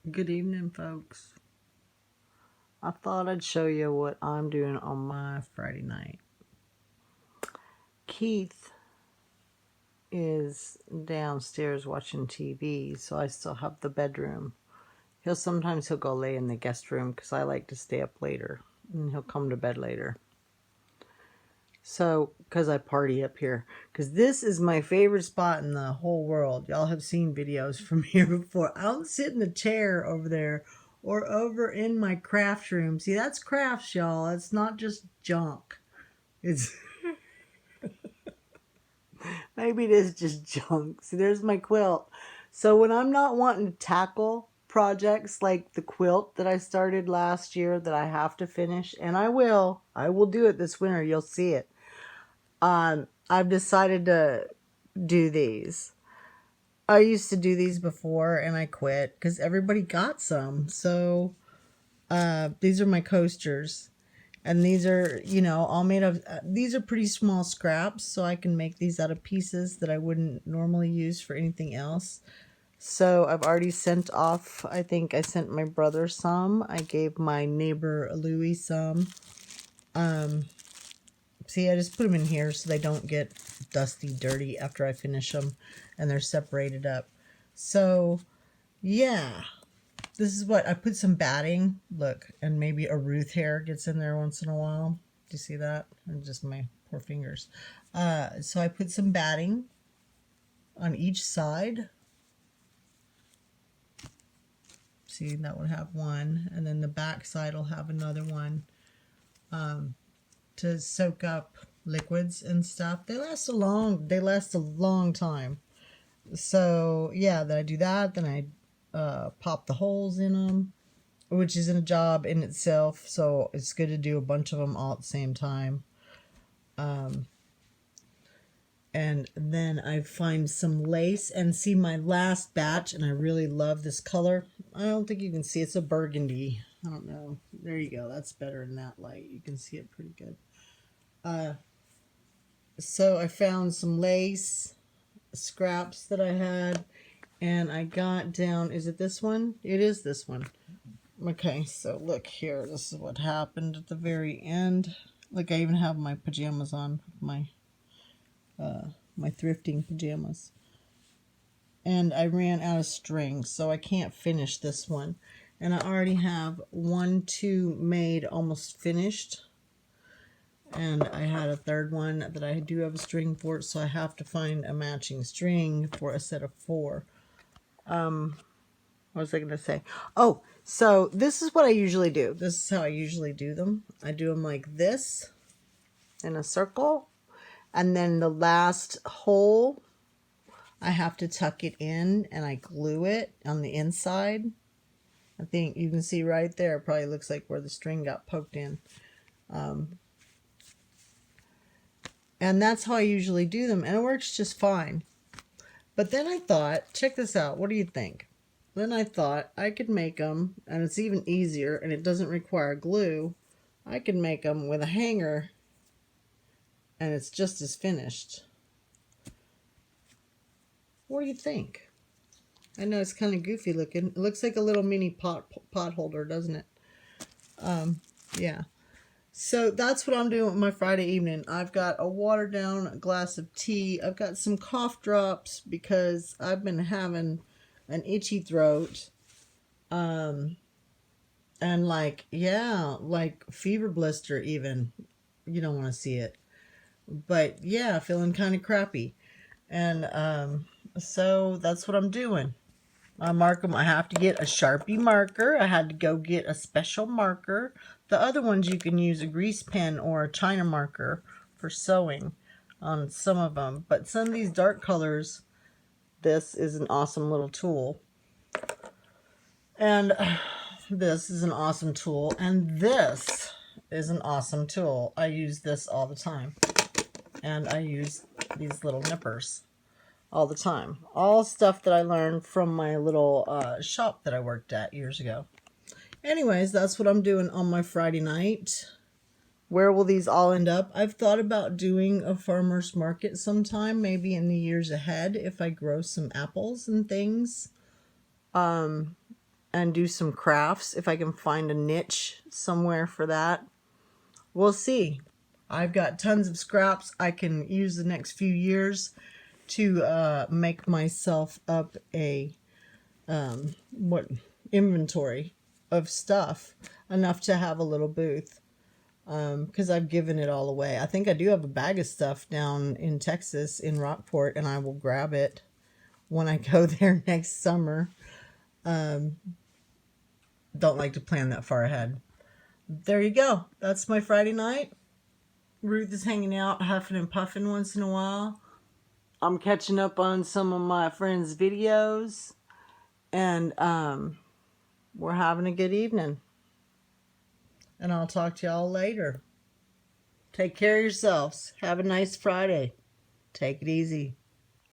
Good evening, folks. I thought I'd show you what I'm doing on my Friday night. Keith is downstairs watching TV, so I still have the bedroom. Sometimes he'll go lay in the guest room because I like to stay up later, and he'll come to bed later. So, because I party up here, because this is my favorite spot in the whole world. Y'all have seen videos from here before. I don't sit in the chair over there or over in my craft room. See, that's crafts, y'all. It's not just junk. It's maybe it is just junk. See, there's my quilt. So when I'm not wanting to tackle projects like the quilt that I started last year that I have to finish, and I will do it this winter. You'll see it. I've decided to do these. I used to do these before and I quit because everybody got some. So these are my coasters. And these are, all made of, these are pretty small scraps. So I can make these out of pieces that I wouldn't normally use for anything else. So I've already sent off, I think I sent my brother some. I gave my neighbor Louie some. See, I just put them in here so they don't get dusty, dirty after I finish them, and they're separated up. So, yeah, this is what I put some batting. Look, and maybe a Ruth hair gets in there once in a while. Do you see that? And just my poor fingers. So I put some batting on each side. See, that would have one, and then the back side will have another one. To soak up liquids and stuff. They last a long time. So yeah, then I do that. Then I pop the holes in them, which isn't a job in itself. So it's good to do a bunch of them all at the same time. And then I find some lace and see my last batch, and I really love this color. I don't think you can see. It's a burgundy. I don't know. There you go. That's better in that light. You can see it pretty good. So I found some lace scraps that I had, and I got down, is it this one? It is this one. Okay, so look here, this is what happened at the very end. Look, I even have my pajamas on, my thrifting pajamas. And I ran out of string, so I can't finish this one. And I already have 2 made, almost finished. And I had a third one that I do have a string for, so I have to find a matching string for a set of 4. What was I going to say? Oh, so this is what I usually do. This is how I usually do them. I do them like this in a circle. And then the last hole, I have to tuck it in and I glue it on the inside. I think you can see right there, it probably looks like where the string got poked in. And that's how I usually do them. And it works just fine. But then I thought, check this out. What do you think? Then I thought I could make them, and it's even easier, and it doesn't require glue. I could make them with a hanger, and it's just as finished. What do you think? I know it's kind of goofy looking. It looks like a little mini pot holder, doesn't it? Yeah. So that's what I'm doing with my Friday evening. I've got a watered down glass of tea. I've got some cough drops because I've been having an itchy throat. And like fever blister even. You don't want to see it. But yeah, feeling kind of crappy. And so that's what I'm doing. I mark them. I have to get a Sharpie marker. I had to go get a special marker. The other ones you can use a grease pen or a China marker for sewing on some of them. But some of these dark colors, this is an awesome little tool. And this is an awesome tool. And this is an awesome tool. I use this all the time. And I use these little nippers all the time. All stuff that I learned from my little shop that I worked at years ago. Anyways, that's what I'm doing on my Friday night. Where will these all end up? I've thought about doing a farmer's market sometime, maybe in the years ahead, if I grow some apples and things. and do some crafts if I can find a niche somewhere for that. We'll see. I've got tons of scraps I can use the next few years to make myself up a inventory of stuff enough to have a little booth, because I've given it all away. I think I do have a bag of stuff down in Texas in Rockport, and I will grab it when I go there next summer. Don't like to plan that far ahead. There you go. That's my Friday night. Ruth is hanging out, huffing and puffing once in a while. I'm catching up on some of my friends' videos, and we're having a good evening. And I'll talk to y'all later. Take care of yourselves. Have a nice Friday. Take it easy.